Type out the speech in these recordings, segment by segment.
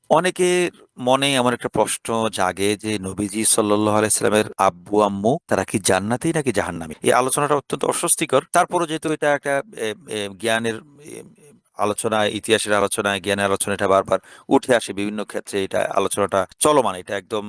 অনেকের মনে এমন একটা প্রশ্ন জাগে যে নবীজি সাল্লাল্লাহু আলাইহি সাল্লামের আব্বু আম্মু তারা কি জান্নাতি নাকি জাহান্নামী? এই আলোচনাটা অত্যন্ত অস্বস্তিকর। তারপরও যেহেতু এটা একটা জ্ঞানের এ, এ, আলোচনা, ইতিহাসের আলোচনায়, জ্ঞানের আলোচনা, এটা বারবার উঠে আসে বিভিন্ন ক্ষেত্রে। এটা আলোচনাটা চলমান, এটা একদম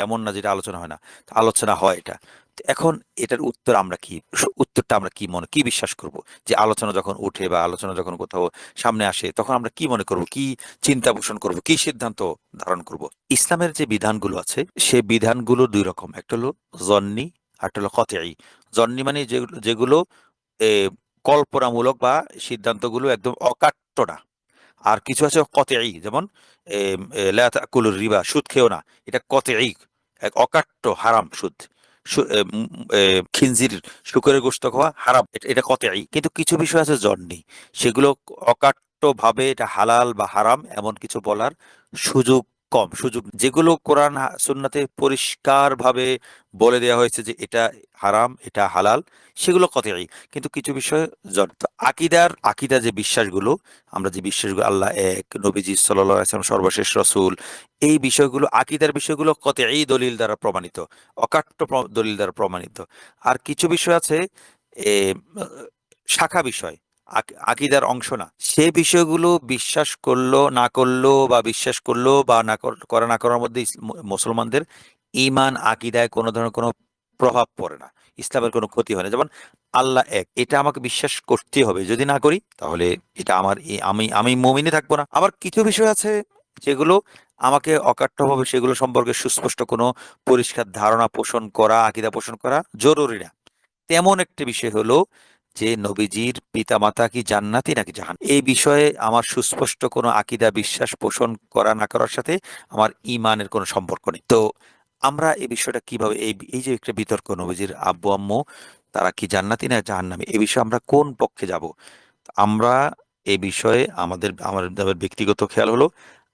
এমন না যেটা আলোচনা হয় না, আলোচনা হয় এটা। তো এখন এটার উত্তর আমরা কি, উত্তরটা আমরা কি বিশ্বাস করব? যে আলোচনা যখন উঠে বা আলোচনা যখন কোথাও সামনে আসে, তখন আমরা কি মনে করব, কি চিন্তা পোষণ করব, কি সিদ্ধান্ত ধারণ করব? ইসলামের যে বিধানগুলো আছে, সে বিধানগুলো দুই রকম। একটা হলো জন্নি, আর একটা হলো কতঈ। জন্নি মানে যেগুলো যেগুলো এ, কল্পনামূলক বা সিদ্ধান্তগুলো একদম অকাট্য না। আর কিছু আছে কতঈ, যেমন লা তাকুলুর রিবা, সুদ খেও না, এটা কতঈ, এক অকাট্য হারাম সুদ। খিনজির, শুকরের গোশত খাওয়া হারাম, এটা কতঈ। কিন্তু কিছু বিষয় আছে জন্নি, সেগুলো অকাট্য ভাবে এটা হালাল বা হারাম এমন কিছু বলার সুযোগ কম। যেগুলো কোরআন সুন্নাতে পরিষ্কার ভাবে বলে দেওয়া হয়েছে যে এটা হারাম, এটা হালাল, সেগুলো কতঈ। কিন্তু কিছু বিষয় তো আকিদা যে বিশ্বাসগুলো, আমরা যে বিশ্বাসগুলো, আল্লাহ এক, নবীজি সাল্লাল্লাহু আলাইহি ওয়াসাল্লাম সর্বশেষ রাসূল, এই বিষয়গুলো, আকিদার বিষয়গুলো কতঈ দলিল দ্বারা প্রমাণিত, অকাট্য দলিল দ্বারা প্রমাণিত। আর কিছু বিষয় আছে এ, শাখা বিষয়, আকিদার অংশ না, সে বিষয়গুলো বিশ্বাস করলো না করলো, বা বিশ্বাস করলো বা করা না করার মধ্যে মুসলমানদের ঈমান আকিদায় কোনো ধরনের কোনো প্রভাব পড়ে না, ইসলামের কোনো ক্ষতি হয় না। যেমন আল্লাহ এক, এটা আমাকে বিশ্বাস করতে হবে, যদি না করি তাহলে এটা আমার আমি আমি মুমিনে থাকবো না। আবার কিছু বিষয় আছে যেগুলো আমাকে অকাট্যভাবে সেগুলো সম্পর্কে সুস্পষ্ট কোনো পরিষ্কার ধারণা পোষণ করা, আকিদা পোষণ করা জরুরি না। তেমন একটা বিষয় হলো যে নবীজির পিতামাতা কি জান্নাতি নাকি জাহান্নামী, এই বিষয়ে আমার সুস্পষ্ট কোনো আকিদা বিশ্বাস পোষণ করা না করার সাথে আমার ঈমানের কোনো সম্পর্ক নেই। তো আমরা এই বিষয়টা কিভাবে, এই এই যে একটা বিতর্ক, নবীজির আব্বু আম্মু তারা কি জান্নাতি না জাহান্নামী, এই বিষয়ে আমরা কোন পক্ষে যাব? আমরা এই বিষয়ে আমাদের ব্যক্তিগত খেয়াল হলো,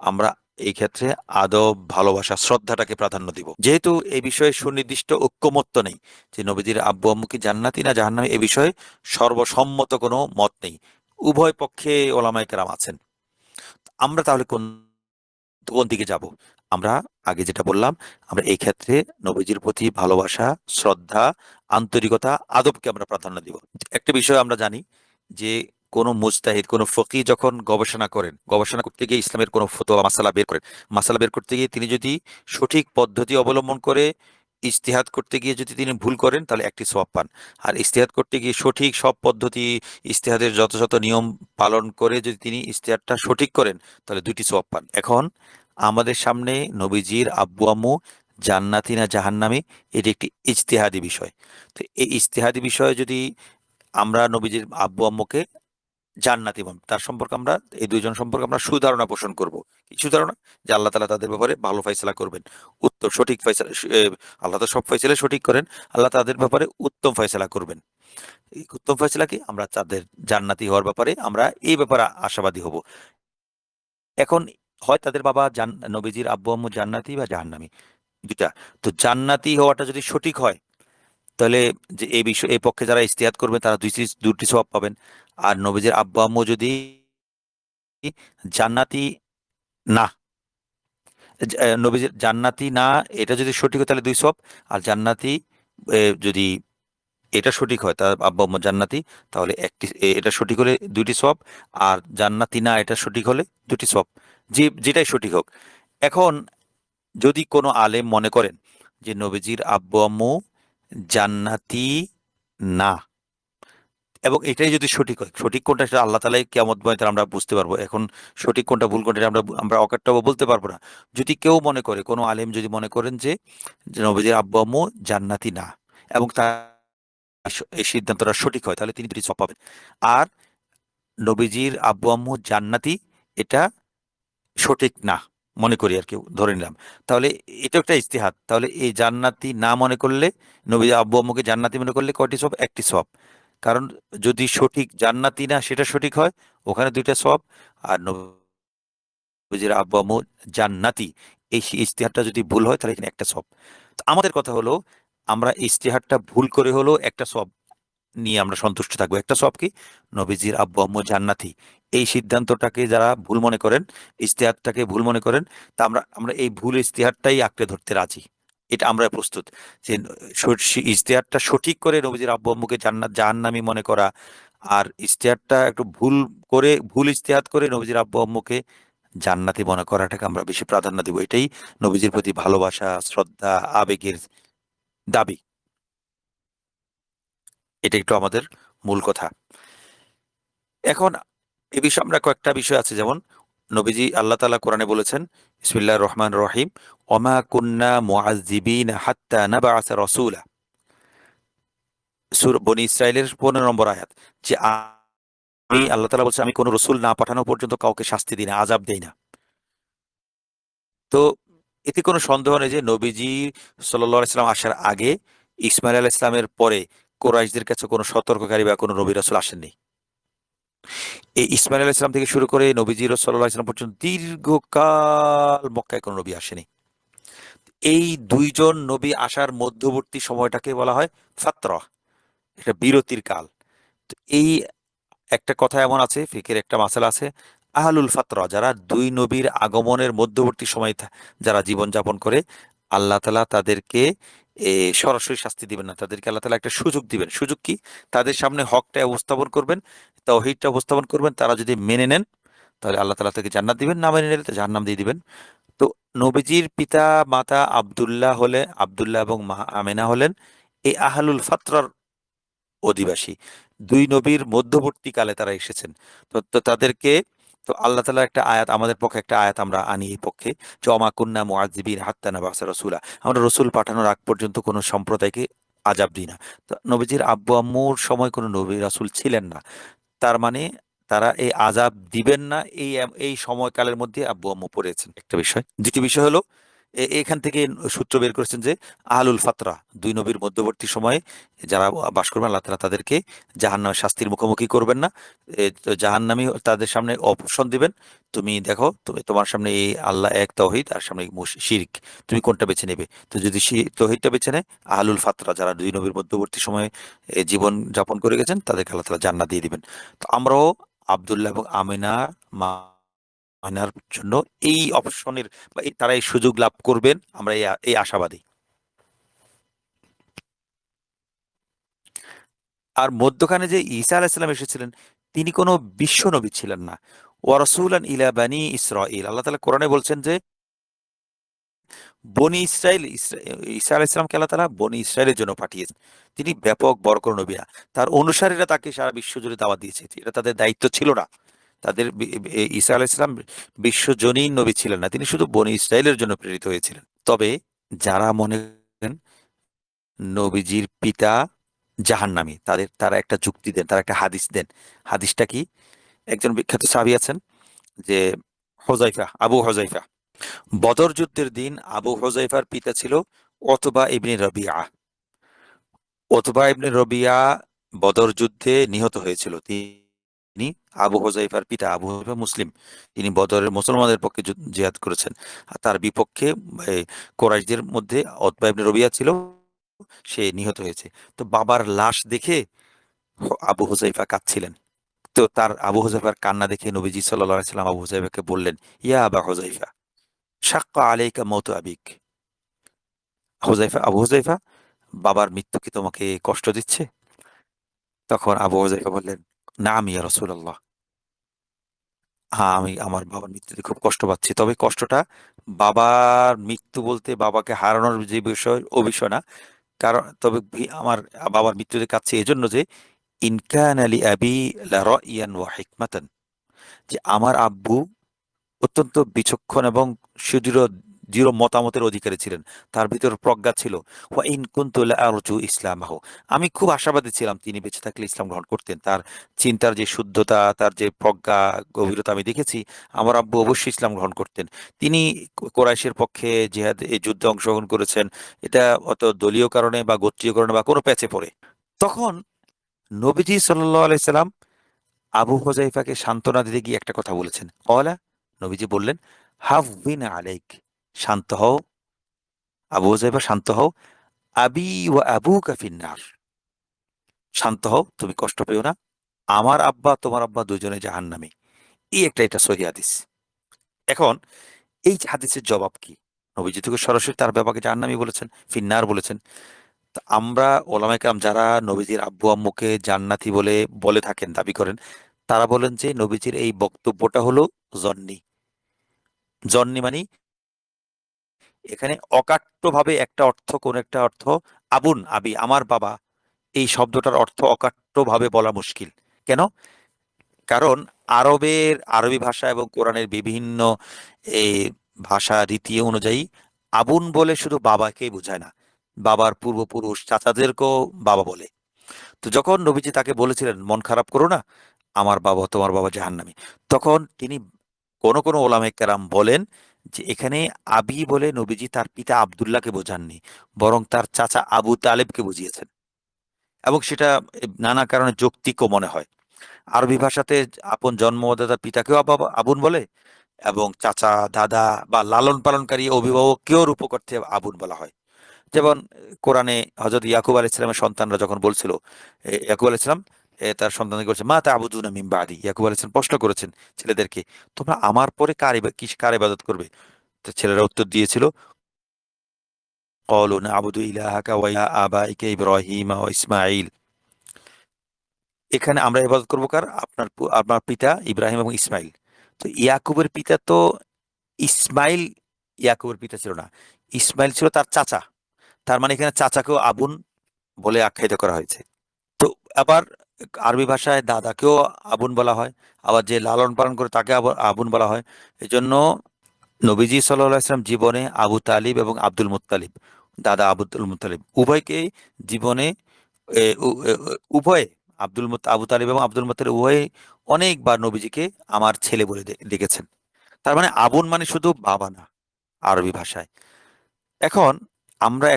আমরা এই ক্ষেত্রে আদব, ভালোবাসা, শ্রদ্ধাটাকে প্রাধান্য দিব। যেহেতু এই বিষয়ে সুনির্দিষ্ট ঐক্যমত্য নেই যে নবীজির আব্বু আম্মু কি জান্নাতি না জাহান্নামী, এ বিষয়ে সর্বসম্মত কোনো মত নেই। উভয় পক্ষে ওলামায়ে কেরাম আছেন। আমরা তাহলে কোন কোন দিকে যাব? আমরা আগে যেটা বললাম, আমরা এই ক্ষেত্রে নবীজির প্রতি ভালোবাসা, শ্রদ্ধা, আন্তরিকতা, আদবকে আমরা প্রাধান্য দিব। একটা বিষয় আমরা জানি যে কোন মুজতাহিদ, কোন ফকি যখন গবেষণা করেন, গবেষণা করতে গিয়ে ইসলামের কোন ফতোয়া মাসালা বের করেন, মাসালা বের করতে গিয়ে তিনি যদি সঠিক পদ্ধতি অবলম্বন করে ইজতিহাদ করতে গিয়ে যদি তিনি ভুল করেন, তাহলে একটি সওয়াব পান। আর ইজতিহাদ করতে গিয়ে সঠিক সব পদ্ধতি, ইজতিহাদের যথাযথ নিয়ম পালন করে যদি তিনি ইজতিহাদটা সঠিক করেন, তাহলে দুইটি সওয়াব পান। এখন আমাদের সামনে নবীজির আব্বু আম্মু জান্নাতি না জাহান্নামী, এটি একটি ইজতিহাদি বিষয়। তো এই ইজতিহাদি বিষয়ে যদি আমরা নবীজির আব্বু আম্মুকে জান্নাতি ভাবে, তার সম্পর্কে আমরা, এই দুইজন সম্পর্কে আমরা সুধারণা পোষণ করব। কি সুধারণা? যে আল্লাহ তাআলা তাদের ব্যাপারে ভালো ফয়সালা করবেন, উত্তম সঠিক ফয়সালা। আল্লাহ তো সব ফয়সালা সঠিক করেন, আল্লাহ তাদের ব্যাপারে উত্তম ফয়সালা করবেন। এই উত্তম ফয়সালা কি? আমরা তাদের জান্নাতি হওয়ার ব্যাপারে আমরা এই ব্যাপারে আশাবাদী হব। এখন হয় তাদের বাবা নবীজির আব্বু আম্মু জান্নাতি বা জাহান্নামী, দুটা। তো জান্নাতি হওয়াটা যদি সঠিক হয়, তাহলে যে এই বিষয়, এই পক্ষে যারা ইজতিহাদ করবে তারা দুটি সওয়াব পাবেন। আর নবীজির আব্বু আম্মু যদি জান্নাতি না, নবীজির জান্নাতি না, এটা যদি সঠিক হয় তাহলে দুই সওয়াব। আর জান্নাতি যদি এটা সঠিক হয়, তার আব্বা আম্মা জান্নাতি, তাহলে এটা সঠিক হলে দুইটি সওয়াব। আর জান্নাতি না, এটা সঠিক হলে দুটি সওয়াব। যেটাই সঠিক হোক। এখন যদি কোনো আলেম মনে করেন যে নবীজির আব্বু আম্মু জান্নাতি না, এবং এটাই যদি সঠিক হয়, সঠিক কোনটা সেটা আল্লাহ তাআলাই কিয়ামত ময়দানে আমরা বুঝতে পারবো। এখন সঠিক কোনটা ভুল কোনটা এটা আমরা আমরা অকাট্যভাবে বলতে পারবো না। যদি কেউ মনে করে, কোনো আলেম যদি মনে করেন যে নবীজির আব্বু আম্মু জান্নাতি না, এবং তার এই সিদ্ধান্তটা সঠিক হয়, তাহলে তিনি দুটি সওয়াব পাবেন। আর নবীজির আব্বু আম্মু জান্নাতি, এটা সঠিক না মনে করি আর কি, ধরে নিলাম, তাহলে এটা একটা ইজতিহাদ। তাহলে এই জান্নাতি না মনে করলে, নবী আব্বু আম্মুকে জান্নাতি মনে করলে কয়টি সওয়াব? একটি সওয়াব। কারণ যদি সঠিক জান্নাতি না সেটা সঠিক হয়, ওখানে দুইটা সওয়াব। আর নবীজির আব্বু আম্মু জান্নাতি, এই ইজতিহাদটা যদি ভুল হয়, তাহলে এখানে একটা সওয়াব। তো আমাদের কথা হলো, আমরা ইজতিহাদটা ভুল করে হলো একটা সওয়াব নিয়ে আমরা সন্তুষ্ট থাকবো। একটা সওয়াব কি, নবীজির আব্বু আম্মু জান্নাতি, এই সিদ্ধান্তটাকে যারা ভুল মনে করেন, ইজতিহাদটাকে ভুল মনে করেন, তা আমরা আমরা এই ভুল ইজতিহাদটাই আঁকড়ে ধরতে রাজি। এটা আমরা প্রস্তুত যে ইজতিহাদটা সঠিক করে নবীজির আব্বু আম্মুকে জাহান্নামী মনে করা, আর ইজতিহাদটা একটু ভুল করে, ভুল ইজতিহাদ করে নবীজির আব্বু আম্মুকে জান্নাতি মনে করাটাকে আমরা বেশি প্রাধান্য দিব। এটাই নবীজির প্রতি ভালোবাসা, শ্রদ্ধা, আবেগের দাবি। এটা একটু আমাদের মূল কথা। এখন এ বিষয়ে আমরা কয়েকটা বিষয় আছে, যেমন নবীজি আল্লাহ তাআলা কোরআনে বলেছেন, বিসমিল্লাহির রহমানির রহিম, ওমা কুন্না মুআযযিবিনা হাত্তা নাবআসা রাসূলা। সূরা বনী ইসরাইলের 15 নম্বর আয়াত, যে আমি আল্লাহ তাআলা বলছেন, আমি কোন রসূল না পাঠানো পর্যন্ত কাউকে শাস্তি দিই না, আযাব দেই না। তো এতে কোনো সন্দেহ নেই যে নবীজি সাল্লাল্লাহু আলাইহি সাল্লাম আসার আগে, ইসমাঈল আলাইহিস সালামের পরে কুরাইশদের কাছে কোনো সতর্ককারী বা কোনো নবী রাসূল আসেননি। এই ইসমাইল আলাইহিস সালাম থেকে শুরু করে নবীজি সাল্লাল্লাহু আলাইহি সাল্লাম পর্যন্ত দীর্ঘকাল মক্কায় কোনো নবী আসেনি। এই দুইজন নবী আসার মধ্যবর্তী সময়টাকে বলা হয় ফাতরা, এটা বিরতির কাল। তো এই একটা কথা এমন আছে, ফিকের একটা মাসালা আছে, আহলুল ফাতরা, যারা দুই নবীর আগমনের মধ্যবর্তী সময় যারা জীবন যাপন করে, আল্লাহ তাআলা তাদেরকে সরাসরি শাস্তি দিবেন না, তাদেরকে আল্লাহ তাআলা একটা সুযোগ দিবেন। সুযোগ কি? তাদের সামনে হকটা উপস্থাপন করবেন, তাওহীদটা উপস্থাপন করবেন, তারা যদি মেনে নেন তাহলে আল্লাহ তাআলা তাকে জান্নাত দিবেন, না মেনে নিলে তো জাহান্নাম দিয়ে দিবেন। তো নবীজির পিতা মাতা আব্দুল্লাহ এবং মা আমেনা হলেন এই আহলুল ফাতরার অধিবাসী। দুই নবীর মধ্যবর্তীকালে তারা এসেছেন। তো তো তাদেরকে, তো আল্লাহ তাআলা একটা আয়াত, আমাদের পক্ষে একটা আয়াত আমরা আনি এই পক্ষে, যে ওমা কুন্না মুআযযিবিন হাত্তা নাবআসা রাসূলা, আমরা রসুল পাঠানোর আগ পর্যন্ত কোনো সম্প্রদায়কে আযাব দিই না। তো নবীজির আব্বু আম্মুর সময় কোনো নবী রাসূল ছিলেন না, তার মানে তারা এই আযাব দিবেন না, এই সময়কালের মধ্যে আব্বু আম্মু পড়েছেন। একটা বিষয়। দ্বিতীয় বিষয় হলো, এখান থেকে সূত্র বের করেছেন যে আহলুল ফাতরা, দুই নবীর মধ্যবর্তী সময়ে যারা বাস করবেন, আল্লাহ তাআলা তাদেরকে জাহান্নামের শাস্তির মুখোমুখি করবেন না। তো জাহান্নামী তাদের সামনে অপশন দিবেন, তুমি দেখো, তুমি তোমার সামনে এই আল্লাহ এক তাওহীদ আর সামনে শিরক, তুমি কোনটা বেছে নেবে? তো যদি তাওহীদটা বেছে নেয়, আহলুল ফাতরা যারা দুই নবীর মধ্যবর্তী সময়ে জীবন যাপন করে গেছেন, তাদেরকে আল্লাহ তাআলা জান্নাত দিয়ে দিবেন। তো আমরাও আব্দুল্লাহ এবং আমিনা মা আনার জন্য এই অপশনের বা তারা এই সুযোগ লাভ করবেন, আমরা এই আশাবাদী। আর মধ্যখানে যে ঈসা আলাইহিস সালাম এসেছিলেন, তিনি কোনো বিশ্ব নবী ছিলেন না। ওয়া রাসূলান ইলা বানি ইসরাঈল, আল্লাহ তাআলা কোরআনে বলছেন যে বনি ইসরাইল, ঈসা আলাইহিস সালামকে আল্লাহ তাআলা বনি ইসরাইলের জন্য পাঠিয়েছেন। তিনি ব্যাপক বড় কোনো নবী না। তার অনুসারীরা তাকে সারা বিশ্ব জুড়ে দাওয়াত দিয়েছে, এটা তাদের দায়িত্ব ছিল না। তাদের ঈসা আলাইহিস সালাম বিশ্বজনীন নবী ছিলেন না, তিনি শুধু বনি ইসরাইলের জন্য প্রেরিত হয়েছিলেন। তবে যারা মনে করেন নবীজির পিতা জাহান্নামী, তারা একটা যুক্তি দেন, তারা একটা হাদিস দেন। হাদিসটা কি? একজন বিখ্যাত সাহাবী আছেন, যে আবু হোজাইফা। বদর যুদ্ধের দিন আবু হোজাইফার পিতা ছিল ওতবা ইবনে রবিআ। ওতবা ইবনে রবিআ বদর যুদ্ধে নিহত হয়েছিল। তিনি, আবু হোজাইফার পিতা আবু হোজাইফা মুসলিম, তিনি বদরের মুসলমানদের পক্ষে জিহাদ করেছেন। আর তার বিপক্ষে এই কোরাইশদের মধ্যে ওতবা ইবনে রবিআ ছিল, সে নিহত হয়েছে। তো বাবার লাশ দেখে আবু হুযায়ফা কাঁদছিলেন। তো তার আবু হুযায়ফার কান্না দেখে নবীজি সাল্লাল্লাহু আলাইহি সাল্লাম আবু হুযায়ফাকে বললেন, ইয়া আবা হুযায়ফা, শাক্কা আলাইকা মাউতু আবিক। আবু হুযায়ফা, বাবার মৃত্যু কি তোমাকে কষ্ট দিচ্ছে? তখন আবু হুযায়ফা বললেন, নাম ইয়া রাসূলুল্লাহ, হ্যাঁ, আমি আমার বাবার মৃত্যুতে খুব কষ্ট পাচ্ছি। তবে কষ্টটা বাবার মৃত্যু বলতে বাবাকে হারানোর যে বিষয়, ও বিষয় না। কারণ তবে আমার বাবার মৃত্যুতে কাঁদছি এজন্য যে ইন কানা লি আবি লা রা'য়ান ওয়া হিকমাতান, যে আমার আব্বু অত্যন্ত বিচক্ষণ এবং সুদৃঢ় দৃঢ় মতামতের অধিকারী ছিলেন। তার ভিতর প্রজ্ঞা ছিল। ওয়া ইন কুনতু লা আরজু ইসলামাহু, আমি খুব আশাবাদী ছিলাম তিনি বেঁচে থাকলে ইসলাম গ্রহণ করতেন। তার চিন্তার যে শুদ্ধতা, তার যে প্রজ্ঞা, গভীরতা আমি দেখেছি, আমার আব্বু অবশ্যই ইসলাম গ্রহণ করতেন। তিনি কোরাইশের পক্ষে এই যুদ্ধে অংশগ্রহণ করেছেন। এটা অত দলীয় কারণে বা গোত্রীয় কারণে বা কোনো প্যাচে পড়ে। তখন নবীজি সাল্লাল্লাহু আলাইহি সাল্লাম আবু হুযায়ফাকে সান্ত্বনা দিতে গিয়ে একটা কথা বলেছেন। ক্বালা, নবীজি বললেন, হাফবিন আলাইক, শান্ত হও আবু হুযায়ফা, শান্ত হও। আবি ওয়া আবুকা ফিন্নার, শান্ত হও, তুমি কষ্ট পেও না, আমার আব্বা তোমার আব্বা দুজনে জাহান্নামী। এটা সহিহ হাদিস। এখন এই যে হাদিসের জবাব কি? নবীজি থেকে সরাসরি তার বাবাকে জাহান্নামী বলেছেন, ফিন্নার বলেছেন। তা আমরা ওলামায়ে কেরাম যারা নবীজির আব্বু আম্মুকে জান্নাতি বলে বলে থাকেন, দাবি করেন, তারা বলেন যে নবীজির এই বক্তব্যটা হলো জন্নি। জন্নি মানে এখানে অকাট্যভাবে একটা অর্থ, কোন একটা অর্থ, আবুন আবি আমার বাবা, এই শব্দটার অর্থ অকাট্যভাবে বলা মুশকিল। কেন? কারণ আরবি ভাষা এবং কোরআনের বিভিন্ন এই ভাষা রীতি অনুযায়ী আবুন বলে শুধু বাবাকেই বোঝায় না, বাবার পূর্বপুরুষ চাচাদেরকেও বাবা বলে। তো যখন নবীজি তাকে বলেছিলেন মন খারাপ করো না, আমার বাবা তোমার বাবা জাহান্নামী, তখন তিনি কোন কোন ওলামায়ে কেরাম বলেন যে এখানে আবি বলে নবীজি তার পিতা আব্দুল্লাহকে বোঝাননি, বরং তার চাচা আবু তালেবকে বুঝিয়েছেন। এবং সেটা নানা কারণে যৌক্তিকও মনে হয়। আরবি ভাষাতে আপন জন্মদাতা পিতাকেও আবুন বলে, এবং চাচা দাদা বা লালন পালনকারী অভিভাবককেও রূপকর্থে আবুন বলা হয়। যেমন কোরআনে হযরত ইয়াকুব আলাইহিস সালামের সন্তানরা যখন বলছিল, ইয়াকুব আলাইহিস সালাম তার সন্তানকে বলছে মা তা'বুদুনা মিন বাদি, ইয়াকুব আলাইহিস সালাম প্রশ্ন করেছেন ছেলেদেরকে, তোমরা আমার পরে কার ইবাদত করবে? তো ছেলেরা উত্তর দিয়েছিল ক্বালু না'বুদু ইলাহাকা ওয়া ইলাহা আবাইকা ইব্রাহিম ওয়া ইসমাঈল। এখানে আমরা ইবাদত করবো কার? আপনার পিতা ইব্রাহিম এবং ইসমাইল। তো ইয়াকুবের পিতা তো ইসমাইল, ইয়াকুবের পিতা ছিল না, ইসমাইল ছিল তার চাচা। তার মানে এখানে চাচাকেও আবুন বলে আখ্যায়িত করা হয়েছে। তো আবার আরবি ভাষায় দাদাকেও আবুন বলা হয়, আবার যে লালন পালন করে তাকে আবার আবুন বলা হয়। এজন্য নবীজি সাল্লাল্লাহু আলাইহি ওয়াসাল্লাম জীবনে আবু তালিব এবং আব্দুল মুত্তালিব, দাদা আব্দুল মুত্তালিব উভয়কেই জীবনে উভয়ে আবু তালিব এবং আব্দুল মুত্তালিব উভয়ে অনেকবার নবীজিকে আমার ছেলে বলে ডেকেছেন। তার মানে আবুন মানে শুধু বাবা না আরবি ভাষায়। এখন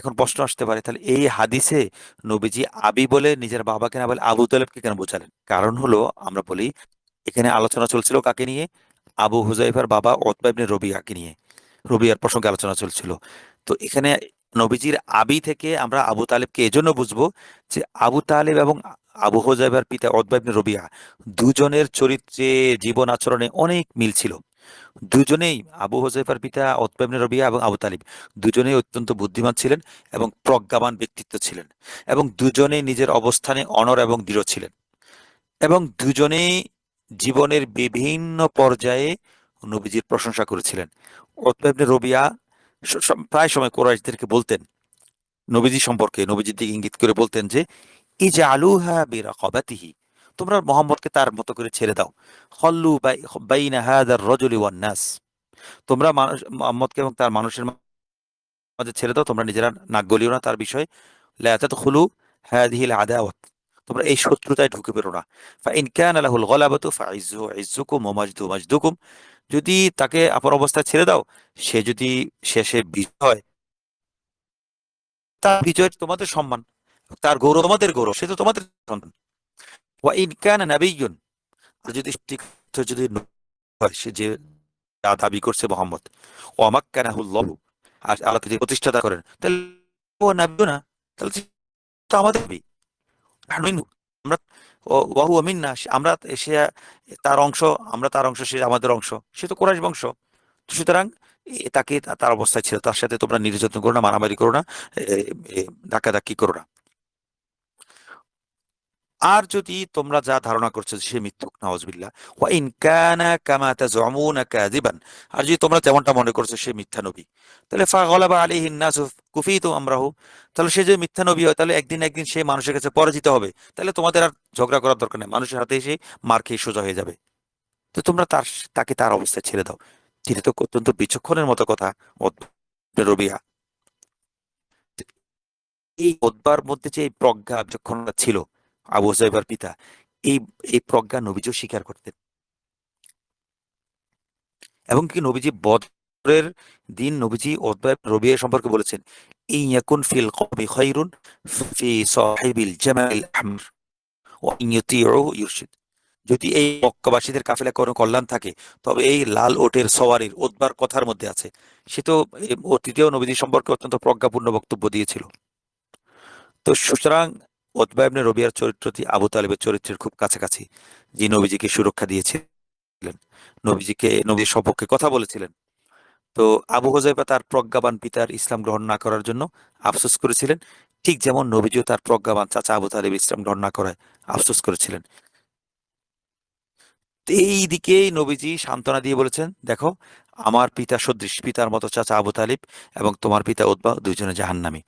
এখন প্রশ্ন আসতে পারে, তাহলে এই হাদিসে নবীজি আবি বলে নিজের বাবাকে না বলে আবু তালেবকে কেন বোঝালেন? কারণ হলো, আমরা বলি এখানে আলোচনা চলছিল কাকে নিয়ে? আবু হুজাইফার বাবা উতবা ইবনে রবিয়াকে নিয়ে, রবিয়ার প্রসঙ্গে আলোচনা চলছিল। তো এখানে নবীজির আবি থেকে আমরা আবু তালেবকে এজন্য বুঝবো যে আবু তালেব এবং আবু হুজাইফার পিতা উতবা ইবনে রবিয়া দুজনের চরিত্রে, জীবন আচরণে অনেক মিল ছিল। দুজনেই, আবু হুযায়ফার পিতা উতবা ইবনে রবিয়া এবং আবু তালিব দুজনেই অত্যন্ত বুদ্ধিমান ছিলেন এবং প্রজ্ঞাবান ব্যক্তিত্ব ছিলেন, এবং দুজনেই নিজের অবস্থানে অনড় এবং দৃঢ় ছিলেন, এবং দুজনেই জীবনের বিভিন্ন পর্যায়ে নবীজির প্রশংসা করেছিলেন। উতবা ইবনে রবিয়া প্রায় সময় কুরাইশদেরকে বলতেন নবীজি সম্পর্কে, নবীজির দিকে ইঙ্গিত করে বলতেন যে ইজআলুহা বিরাকাবাতিহি, তোমরা মোহাম্মদকে তার মতো করে ছেড়ে দাও। খল্লু বাইনা হাযার রাজুলি ওয়ান নাস, তোমরা মুহাম্মদকে এবং তার মানুষের মাঝে ছেড়ে দাও, তোমরা নিজেরা নাক গলিও না তার বিষয়ে। লা তাদখুলু হাযিহিল আদাওয়াত, তোমরা এই শত্রুতায় ঢুকে পেরো না। ফাইন কানা লাহুল গলাবাতু ফাইজ্জুহু ইজ্জুকুম ওয়া মাজদুহু মাজদুকুম, যদি তাকে আপন অবস্থায় ছেড়ে দাও, সে যদি শেষে বিজয় হয়, তার বিজয় তোমাদের সম্মান, তার গৌরব তোমাদের গৌরব, সে তো তোমাদের সন্তান। ওয়া ইন কানা নাবিয়্যুন, আর যদি ঠিক যদি হয়, সে যে যা দাবি করছে মোহাম্মদ, ওয়া মাক্কানাহুল্লাহু, আর আল্লাহ যদি প্রতিষ্ঠাতা করেন, তাহলে ও নাবিয়্যু না, তাহলে তো আমাদের নবী। মিনহু, আমরা ওয়া হুয়া মিন্না, আমরা সে তার অংশ, আমরা তার অংশ, সে আমাদের অংশ, সে তো কুরাইশ বংশ। তো সুতরাং তাকে তার অবস্থায় ছিল, তার সাথে তোমরা নির্যাতন করো না, মারামারি করো না, ধাক্কাধাক্কি করো না। আর যদি তোমরা যা ধারণা করছো যে সে মিথ্যুক, নাউজুবিল্লাহ, ওয়া ইন কানা কামা তাজউমুনা কাযিবান, আর যদি তোমরা যেমনটা মনে করছো সে মিথ্যা নবী, তাহলে ফাগালাবা আলাইহিন নাসু কুফিতু আমরাহু, তাহলে সে যদি মিথ্যা নবী হয়, তাহলে একদিন একদিন সে মানুষের কাছে পরাজিত হবে, তাহলে তোমাদের আর ঝগড়া করার দরকার নেই, মানুষের হাতে এসে মার খেয়ে সোজা হয়ে যাবে। তো তোমরা তাকে তার অবস্থায় ছেড়ে দাও। যেটা তো অত্যন্ত বিচক্ষণের মতো কথা রবিয়া। এই ওতবার মধ্যে যে এই প্রজ্ঞা বিচক্ষণতা ছিল আবু হুযায়ফার পিতা, এই এই প্রজ্ঞা নবীজিও স্বীকার করতেন। এবং কি নবীজি বদরের দিন নবীজি উতবা ইবনে রবিয়া সম্পর্কে বলেছেন, in ইয়াকুন feel Qaumi Khairun fee সাহিবিল জামালিল Ahmar ওয়া ইন ইউতিউহু ইরশিদ, যদি এই মক্কাবাসীদের কাফেলা কোনো কল্যাণ থাকে, তবে এই লাল ওটের সওয়ারির উতবার কথার মধ্যে আছে। সে তো অতীতেও নবীজি সম্পর্কে অত্যন্ত প্রজ্ঞাপূর্ণ বক্তব্য দিয়েছিল। তো সুতরাং উতবা ইবনে রবিয়ার চরিত্রটি আবু তালেবের চরিত্রের খুব কাছাকাছি, যিনি নবীজিকে সুরক্ষা দিয়েছিলেন, নবীর সপক্ষে কথা বলেছিলেন। তো আবু হুযায়ফা তার প্রজ্ঞাবান পিতার ইসলাম গ্রহণ না করার জন্য আফসোস করেছিলেন, ঠিক যেমন নবীজিও তার প্রজ্ঞাবান চাচা আবু তালেব ইসলাম গ্রহণ না করায় আফসোস করেছিলেন। তো এই দিকেই নবীজি সান্ত্বনা দিয়ে বলেছেন, দেখো, আমার পিতা সদৃশ পিতার মতো চাচা আবু তালিব এবং তোমার পিতা উতবা দুইজনে জাহান্নামী।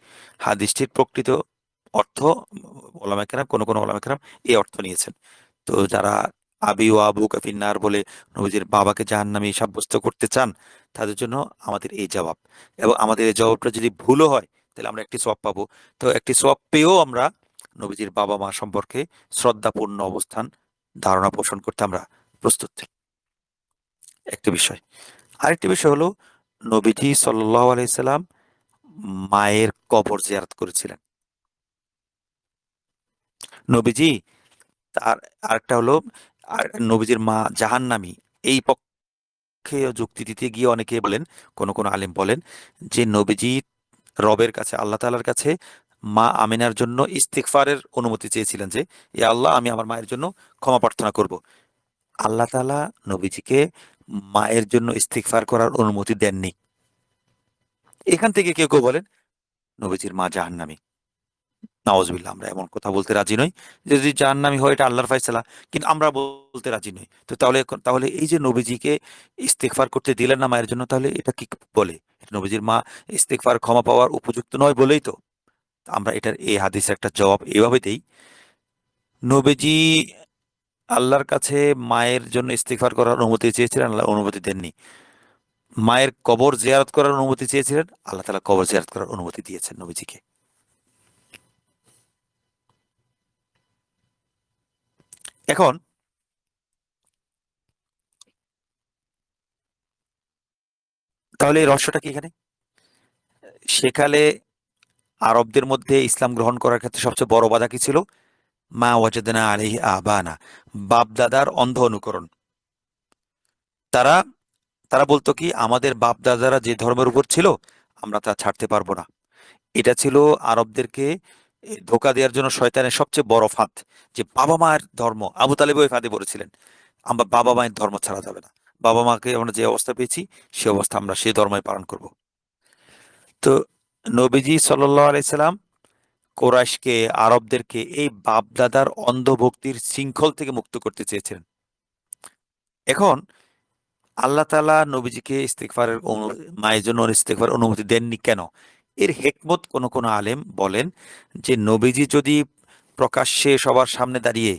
হাদিসটির প্রকৃত অর্থ ওলামা কেরাম, কোন ওলামা কেরাম এই অর্থ নিয়েছেন। তো যারা আবি ও আবু কাফিন্নার বলে নবীজির বাবাকে জাহান্নামী সাব্যস্ত করতে চান, তাদের জন্য আমাদের এই জবাব, এবং আমাদের এই জবাবটা যদি ভুলও হয় তাহলে আমরা একটি সওয়াব পাবো। তো একটি সওয়াব পেয়েও আমরা নবীজির বাবা মা সম্পর্কে শ্রদ্ধাপূর্ণ অবস্থান ধারণা পোষণ করতে আমরা প্রস্তুত। একটা বিষয়। আরেকটি বিষয় হলো, নবীজি সাল্লাল্লাহু আলাইহি সাল্লাম মায়ের কবর জিয়ারত করেছিলেন। নবীজি তার আরেকটা হলো, আর নবীজির মা জাহান্নামী, এই পক্ষে যুক্তি দিতে গিয়ে অনেকে বলেন, কোন আলেম বলেন যে নবীজি রবের কাছে, আল্লাহ তাআলার কাছে মা আমিনার জন্য ইস্তিগফারের অনুমতি চেয়েছিলেন যে, এ আল্লাহ, আমি আমার মায়ের জন্য ক্ষমা প্রার্থনা করব। আল্লাহ তাআলা নবীজিকে মায়ের জন্য ইস্তিগফার করার অনুমতি দেননি। এখান থেকে কেউ কেউ বলেন নবীজির মা জাহান্নামী। নাউজুবিল্লাহ, আমরা এমন কথা বলতে রাজি নই। যে যদি জাহান্নামী হয় এটা আল্লাহর ফায়সালা, কিন্তু আমরা বলতে রাজি নই। তো তাহলে এই যে নবীজিকে ইস্তেগফার করতে দিলেন না মায়ের জন্য, তাহলে এটা কি বলে? এটা নবীজির মা ইস্তেগফার ক্ষমা পাওয়ার উপযুক্ত নয় বলেই তো। আমরা এটার এই হাদিসের একটা জবাব এভাবে দেই, নবীজি আল্লাহর কাছে মায়ের জন্য ইস্তেগফার করার অনুমতি চেয়েছিলেন, আল্লাহ অনুমতি দেননি। মায়ের কবর জিয়ারত করার অনুমতি চেয়েছিলেন, আল্লাহ তাআলা কবর জিয়ারত করার অনুমতি দিয়েছেন নবীজিকে। এখন তাহলে এই রহস্যটা কি এখানে? সেকালে আরবদের মধ্যে ইসলাম গ্রহণ করার ক্ষেত্রে সবচেয়ে বড় বাধা কি ছিল? মা ওয়াজাদনা আলাইহি আবানা, বাপ দাদার অন্ধ অনুকরণ। তারা তারা বলতো কি, আমাদের বাপ দাদারা যে ধর্মের উপর ছিল আমরা তা ছাড়তে পারবো না। এটা ছিল আরবদেরকে ধোঁকা দেওয়ার জন্য শয়তানের সবচেয়ে বড় ফাঁদ, যে বাবা মায়ের ধর্ম, আবু তালেব ওই ফাঁদে পড়েছিলেন, আমরা বাবা মায়ের ধর্ম ছাড়া যাবে না। বাবা মাকে আমরা যে অবস্থা পেয়েছি সে অবস্থা আমরা সে ধর্মই পালন করব। তো নবীজি সাল্লাল্লাহু আলাইহি সাল্লাম কোরাইশকে, আরবদেরকে এই বাপদাদার অন্ধভক্তির শৃঙ্খল থেকে মুক্ত করতে চেয়েছিলেন। এখন আল্লাহ তাআলা নবীজিকে মায়ের জন্য ইস্তেগফারের অনুমতি দেননি কেন? এর হেকমত কোন আলেম বলেন যে, নবীজি যদি প্রকাশ্যে সবার সামনে দাঁড়িয়ে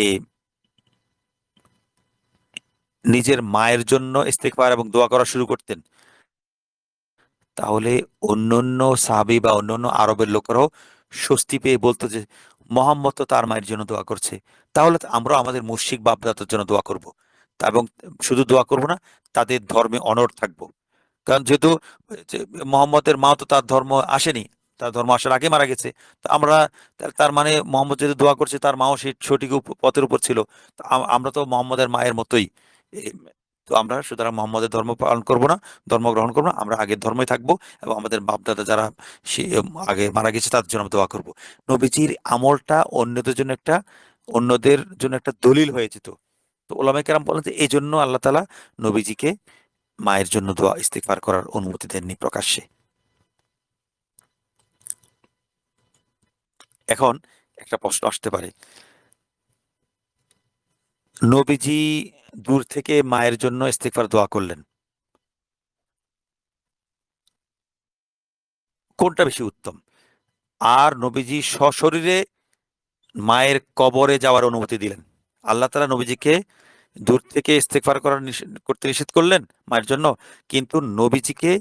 এ নিজের মায়ের জন্য ইস্তেগফার এবং দোয়া করা শুরু করতেন, তাহলে অন্যান্য সাহাবী বা অন্যান্য আরবের লোকেরাও স্বস্তি পেয়ে বলতো যে, মোহাম্মদ তো তার মায়ের জন্য দোয়া করছে, তাহলে তো আমরা আমাদের মুশরিক বাপদাদার জন্য দোয়া করব। এবং শুধু দোয়া করব না, তাদের ধর্মে অনড় থাকবো। কারণ যেহেতু যে মোহাম্মদের মা তো তার ধর্ম আসেনি, তার ধর্ম আসার আগে মারা গেছে। তো আমরা, তার মানে মোহাম্মদ যেহেতু দোয়া করছে তার মাও সেই সঠিক পথের উপর ছিল। তো আমরা তো মোহাম্মদের মায়ের মতোই। এ, তো আমরা সুতরাং মোহাম্মদের ধর্ম পালন করব না, ধর্ম গ্রহণ করবো না, আমরা আগের ধর্মই থাকবো, এবং আমাদের বাপদাদা যারা সে আগে মারা গেছে তাদের জন্য আমরা দোয়া করব। নবীজির আমলটা অন্যদের জন্য একটা দলিল হয়ে যেত। তো ওলামায়ে কেরাম বলেন যে এই জন্য আল্লাহ তাআলা নবীজিকে মায়ের জন্য দোয়া ইস্তিগফার করার অনুমতি দেননি প্রকাশ্যে। এখন একটা প্রশ্ন আসতে পারে, নবীজি দূর থেকে মায়ের জন্য ইস্তিগফার দোয়া করলেন, কোনটা বেশি উত্তম? আর নবীজি সশরীরে মায়ের কবরে যাওয়ার অনুমতি দিলেন। আল্লাহ তাআলা নবীজিকে দূর থেকে ইস্তেগফার করতে নিষেধ করলেন মায়ের জন্য, কিন্তু নবীজিকে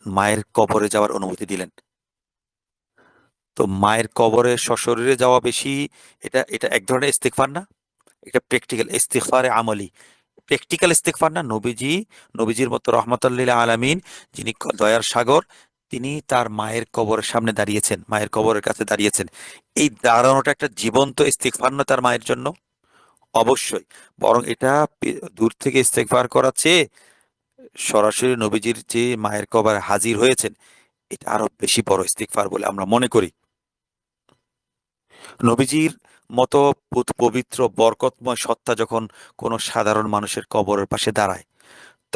মায়ের কবরে যাওয়ার অনুমতি দিলেন। তো মায়ের কবরে সশরীরে যাওয়া বেশি, এটা এটা এক ধরনের ইস্তেগফার না? এটা প্র্যাকটিক্যাল ইস্তিগফারে আমলি, প্র্যাকটিক্যাল ইস্তেগফার না? নবীজির মতো রহমাতুল লিল আলামিন, যিনি দয়ার সাগর, তিনি তার মায়ের কবরের সামনে দাঁড়িয়েছেন, মায়ের কবরের কাছে দাঁড়িয়েছেন। এই দাঁড়ানোটা একটা জীবন্ত ইস্তিগফার না তার মায়ের জন্য? অবশ্যই। বরং এটা দূর থেকে ইস্তেগফার করার চেয়ে সরাসরি নবীজির যে মায়ের কবরে হাজির হয়েছেন, এটা আরো বেশি বড় ইস্তিগফার বলে আমরা মনে করি। নবীজির মতো পবিত্র বরকতময় সত্তা যখন কোনো সাধারণ মানুষের কবরের পাশে দাঁড়ায়,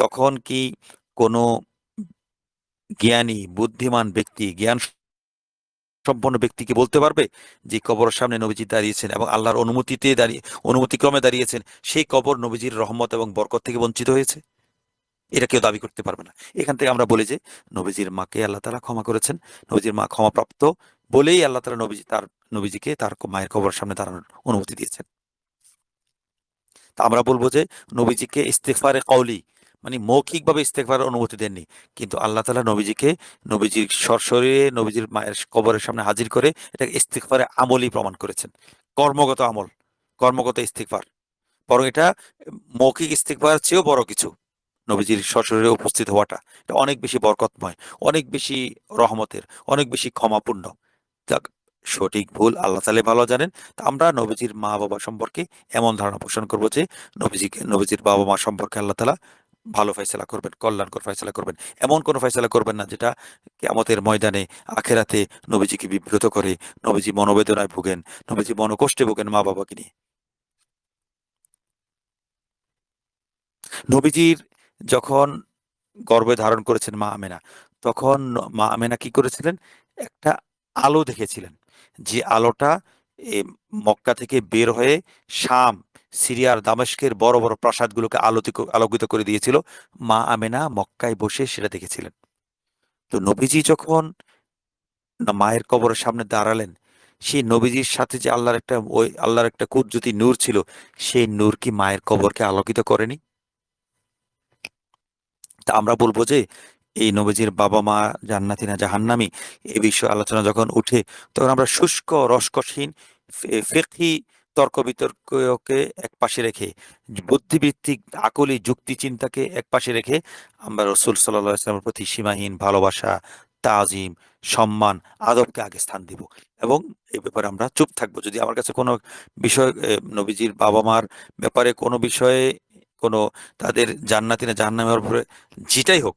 তখন কি কোনো জ্ঞানী বুদ্ধিমান ব্যক্তি, জ্ঞান সম্পন্ন ব্যক্তি কি বলতে পারবে যে কবরের সামনে নবীজি দাঁড়িয়েছেন এবং আল্লাহর অনুমতিক্রমে দাঁড়িয়েছেন, সেই কবর নবীজির রহমত এবং বরকত থেকে বঞ্চিত হয়েছে? এটা কেউ দাবি করতে পারবে না। এখান থেকে আমরা বলি যে নবীজির মাকে আল্লাহ তাআলা ক্ষমা করেছেন। নবীজির মা ক্ষমাপ্রাপ্ত বলেই আল্লাহ তাআলা নবীজিকে তার মায়ের কবরের সামনে দাঁড়ানোর অনুমতি দিয়েছেন। তা আমরা বলবো যে নবীজিকে ইস্তেগফারে কওলি, মানে মৌখিকভাবে ইস্তেগফারের অনুমতি দেননি, কিন্তু আল্লাহ তাআলা নবীজির সশরীরে নবীজির মায়ের কবরের সামনে হাজির করে এটাকে ইস্তেগফারে আমলি প্রমাণ করেছেন। কর্মগত আমল, কর্মগত ইস্তেগফার। বরং এটা মৌখিক ইস্তেগফারের চেয়েও বড় কিছু। নবীজির সশরীরে উপস্থিত হওয়াটা এটা অনেক বেশি বরকতময়, অনেক বেশি রহমতের, অনেক বেশি ক্ষমাপূর্ণ। যাক, সঠিক ভুল আল্লাহ তাআলাই ভালো জানেন। তা আমরা নবীজির মা বাবা সম্পর্কে এমন ধারণা পোষণ করবো যে নবীজির বাবা মা সম্পর্কে আল্লাহ তাআলা ভালো ফয়সালা করবেন, কল্যাণকর ফয়সালা করবেন। এমন কোনো ফয়সালা করবেন না যেটা কিয়ামতের ময়দানে, আখিরাতে নবীজিকে বিব্রত করে, নবীজি মনোবেদনায় ভোগেন, নবীজি মনোকষ্টে ভোগেন মা বাবাকে নিয়ে। নবীজির যখন গর্ভে ধারণ করেছেন মা আমেনা, তখন মা আমেনা কি করেছিলেন? একটা আলো দেখেছিলেন, যে আলোটা এ মক্কা থেকে বের হয়ে শাম, সিরিয়ার দামেস্কের বড় বড় প্রাসাদগুলোকে আলোকিত করে দিয়েছিল। মা আমেনা মক্কায় বসে সেটা দেখেছিলেন। তো নবীজি যখন মায়ের কবরের সামনে দাঁড়ালেন, সেই নবীজির সাথে যে আল্লাহর একটা কুদরতি নূর ছিল, সেই নূর কি মায়ের কবরকে আলোকিত করেনি? তা আমরা বলবো যে এই নবীজির বাবা মা জান্নাতি না জাহান্নামী, এ বিষয়ে আলোচনা যখন উঠে, তখন আমরা শুষ্ক রসকসহীন ফিকহি তর্ক বিতর্ককে এক পাশে রেখে, বুদ্ধিভিত্তিক আকলি যুক্তি চিন্তাকে এক পাশে রেখে, আমরা রসুল সাল্লাল্লাহু আলাইহি ওয়াসাল্লামের প্রতি সীমাহীন ভালোবাসা, তাজিম, সম্মান, আদবকে আগে স্থান দিব এবং এই ব্যাপারে আমরা চুপ থাকবো। যদি আমার কাছে কোনো বিষয়, নবীজির বাবা মার ব্যাপারে কোনো বিষয়ে, কোনো তাদের জান্নাতি না জাহান্নামী হওয়ার ব্যাপারে, যেটাই হোক,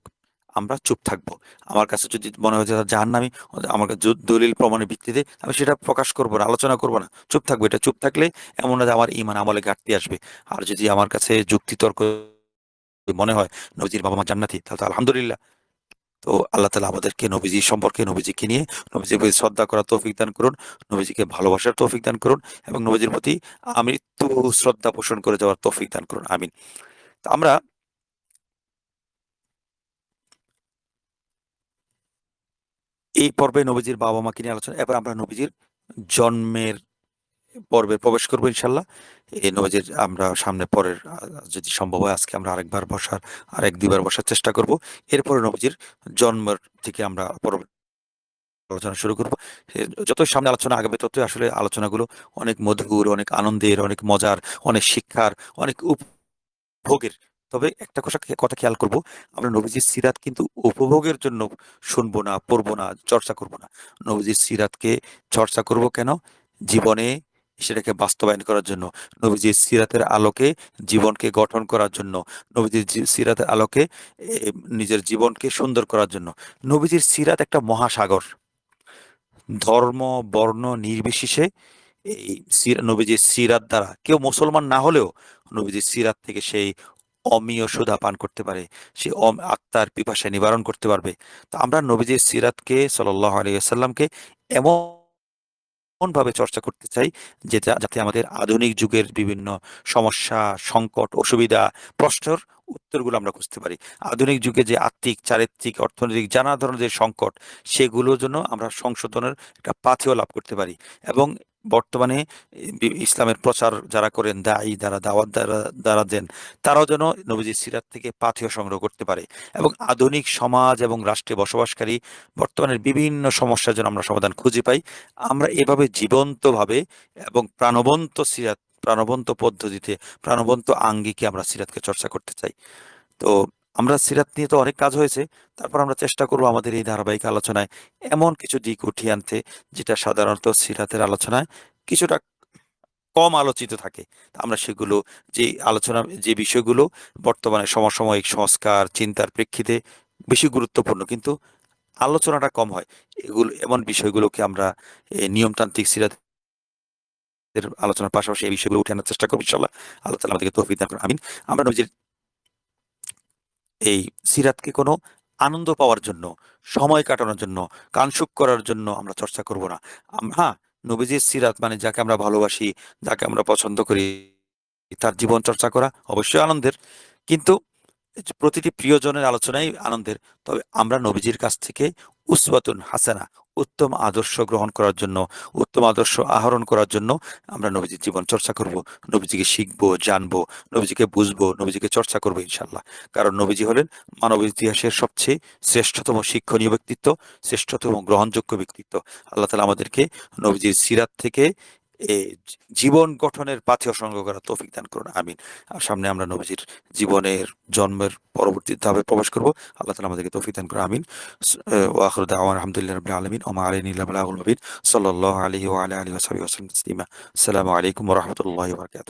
আমরা চুপ থাকবো। আমার কাছে যদি মনে হয় যে তারা জাহান্নামী, আমার কাছে দলিল প্রমাণের ভিত্তিতে আমি সেটা প্রকাশ করবো না, আলোচনা করবো না, চুপ থাকবো। এটা চুপ থাকলে এমন না যে আমার ঈমান আমলে ঘাটতি আসবে। আর যদি আমার কাছে যুক্তিতর্ক মনে হয় নবীজির বাবা মা জান্নাতি, তাহলে তো আলহামদুলিল্লাহ। তো আল্লাহ তাআলা আমাদেরকে নবীজি সম্পর্কে, নবীজিকে নিয়ে, নবীজির প্রতি শ্রদ্ধা করার তৌফিক দান করুন, নবীজিকে ভালোবাসার তৌফিক দান করুন এবং নবীজির প্রতি আমৃত্যু শ্রদ্ধা পোষণ করে যাওয়ার তৌফিক দান করুন। আমিন। তো আমরা এই পর্বে নবীজির বাবা মাকে নিয়ে আলোচনা, এবার আমরা নবীজির জন্মের পর্বে প্রবেশ করবো ইনশাল্লাহ। এই নবীজির আমরা সামনে পরের যদি সম্ভব হয় আজকে আমরা আরেক দুইবার বসার চেষ্টা করব। এরপরে নবীজির জন্মের থেকে আমরা পরবর্তী আলোচনা শুরু করব। যত সামনে আলোচনা আগাবে ততই আসলে আলোচনাগুলো অনেক মধুর, অনেক আনন্দের, অনেক মজার, অনেক শিক্ষার, অনেক উপভোগের। তবে একটা কথা খেয়াল করব, আমরা নবীজির সিরাত কিন্তু উপভোগের জন্য শুনবো না, পড়বো না, চর্চা করব না। নবীজির সিরাতকে চর্চা করব কেন? জীবনে সেটাকে বাস্তবায়ন করার জন্য, নবীজির সিরাতের আলোকে জীবনকে গঠন করার জন্য, নবীজির সিরাতের আলোকে নিজের জীবনকে সুন্দর করার জন্য। নবীজির সিরাত একটা মহাসাগর। ধর্ম, বর্ণ নির্বিশেষে এই নবীজির সিরাত দ্বারা কেউ মুসলমান না হলেও নবীজির সিরাত থেকে সেই অমীয় সুধা পান করতে পারে, সে আত্মার পিপাসা নিবারণ করতে পারবে। তো আমরা নবীজির সিরাতকে, সাল্লাল্লাহু আলাইহি ওয়াসাল্লামকে এমন ভাবে চর্চা করতে চাই যাতে আমাদের আধুনিক যুগের বিভিন্ন সমস্যা, সংকট, অসুবিধা, প্রশ্নের উত্তরগুলো আমরা খুঁজতে পারি। আধুনিক যুগে যে আত্মিক, চারিত্রিক, অর্থনৈতিক নানা ধরনের যে সংকট, সেগুলোর জন্য আমরা সংশোধনের একটা পাথেয় লাভ করতে পারি। এবং বর্তমানে ইসলামের প্রচার যারা করেন, দায়ী যারা, দাওয়াত দ্বারা দেন, তারাও যেন নবীজির সিরাত থেকে পাথেয় সংগ্রহ করতে পারে এবং আধুনিক সমাজ এবং রাষ্ট্রে বসবাসকারী বর্তমানের বিভিন্ন সমস্যার জন্য আমরা সমাধান খুঁজে পাই। আমরা এভাবে জীবন্তভাবে এবং প্রাণবন্ত পদ্ধতিতে, প্রাণবন্ত আঙ্গিকে আমরা সিরাতকে চর্চা করতে চাই। তো আমরা সিরাত নিয়ে তো অনেক কাজ হয়েছে, তারপর আমরা চেষ্টা করব আমাদের এই ধারাবাহিক আলোচনায় এমন কিছু দিক উঠিয়ে আনতে যেটা সাধারণত সিরাতের আলোচনায় কিছুটা কম আলোচিত থাকে। তা আমরা সেগুলো, যে বিষয়গুলো বর্তমানে সমসাময়িক সংস্কার চিন্তার প্রেক্ষিতে বেশি গুরুত্বপূর্ণ কিন্তু আলোচনাটা কম হয়, এমন বিষয়গুলোকে আমরা নিয়মতান্ত্রিক সিরাত আলোচনার পাশাপাশি এই বিষয়গুলো উঠে আনার চেষ্টা করবো ইনশাআল্লাহ। আল্লাহ তাআলা আমাদেরকে তৌফিক দান করুন। আমিন। আমরা নবীজির এই সিরাতকে কোনো আনন্দ পাওয়ার জন্য, সময় কাটানোর জন্য, কানসুক করার জন্য আমরা চর্চা করব না। হ্যাঁ, নবীজির সিরাত মানে যাকে আমরা ভালোবাসি, যাকে আমরা পছন্দ করি, তার জীবন চর্চা করা অবশ্যই আনন্দের। কিন্তু প্রতিটি প্রিয়জনের আলোচনাই আনন্দের। তবে আমরা নবীজির কাছ থেকে উসওয়াতুন হাসানা, উত্তম আদর্শ গ্রহণ করার জন্য, উত্তম আদর্শ আহরণ করার জন্য আমরা নবীজির জীবন চর্চা করব। নবীজিকে শিখবো, জানবো, নবীজিকে বুঝবো, নবীজিকে চর্চা করবো ইনশাআল্লাহ। কারণ নবীজি হলেন মানব ইতিহাসের সবচেয়ে শ্রেষ্ঠতম শিক্ষণীয় ব্যক্তিত্ব, শ্রেষ্ঠতম গ্রহণযোগ্য ব্যক্তিত্ব। আল্লাহ তাআলা আমাদেরকে নবীজির সিরাত থেকে এ জীবন গঠনের পাথেয় সঙ্গ করার তৌফিক দান করুন। আমিন। আর সামনে আমরা নবীজির জীবনের জন্মের পরবর্তী ধাপে প্রবেশ করব। আল্লাহ তাআলা আমাদেরকে তৌফিক দান করুন। আমিন। ওয়া আখিরু দাওয়ানা আলহামদুলিল্লাহি রাব্বিল আলামিন ওয়া মা আলাইনা ইল্লা বালাগুল মুবিন। সাল্লাল্লাহু আলাইহি ওয়া আলা আলিহি ওয়া সাহবিহি ওয়া সাল্লাম তাসলিমা। আসসালামু আলাইকুম ওয়া রাহমাতুল্লাহি ওয়া বারাকাতুহু।